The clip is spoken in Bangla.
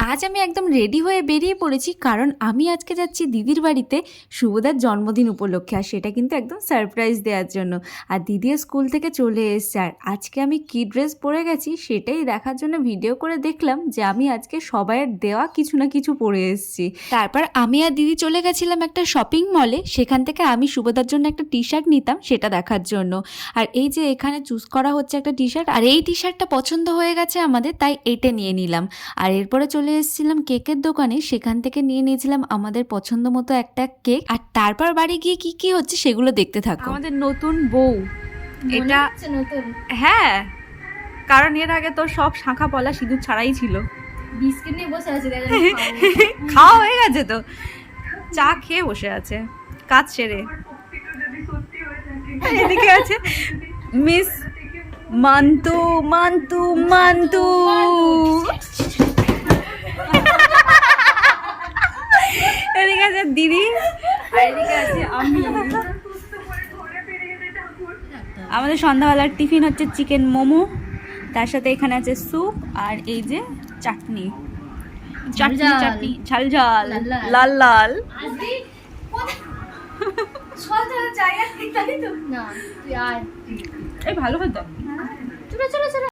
আজ আমি একদম রেডি হয়ে বেরিয়ে পড়েছি, কারণ আমি আজকে যাচ্ছি দিদির বাড়িতে শুভদার জন্মদিন উপলক্ষে। আর সেটা কিন্তু একদম সারপ্রাইজ দেওয়ার জন্য। আর দিদিও স্কুল থেকে চলে এসছে, আর আজকে আমি কী ড্রেস পরে গেছি সেটাই দেখার জন্য ভিডিও করে দেখলাম যে আমি আজকে সবাইয়ের দেওয়া কিছু না কিছু পরে এসেছি। তারপর আমি আর দিদি চলে গেছিলাম একটা শপিং মলে, সেখান থেকে আমি শুভদার জন্য একটা টি শার্ট নিতাম সেটা দেখার জন্য। আর এই যে এখানে চুজ করা হচ্ছে একটা টি শার্ট, আর এই টি শার্টটা পছন্দ হয়ে গেছে আমাদের, তাই এটা নিয়ে নিলাম। আর এরপরে চলে এসেছিলাম কেকের দোকানে, সেখান থেকে নিয়ে নিয়েছিলাম আমাদের পছন্দ মতো একটা কেক। আর তারপর বাড়ি গিয়ে কি কি হচ্ছে সেগুলো দেখতে থাকো। আমাদের নতুন বউ এটা নতুন, হ্যাঁ, কারণ এর আগে তো সব শাঁখা পলা সিঁদুর ছাড়াই ছিল। বিস্কিট নিয়ে বসে আছে, খাওয়া হয়ে গেছে তো, চা খেয়ে বসে আছে কাজ সেরে। এদিকে আছে মিস মান্তু মান্তু মান্তু। এদিকে আছে দিদি, আর এদিকে আছে আমি। আমাদের সন্ধ্যাবেলার টিফিন হচ্ছে চিকেন মোমো, তার সাথে এখানে আছে স্যুপ, আর এই যে চাটনি চাটনি চাটনি ঝাল ঝাল লাল লাল। জায়গা ঠিক তাই তো না, তুই আর এই ভালো হতো। চলো চলো চলো।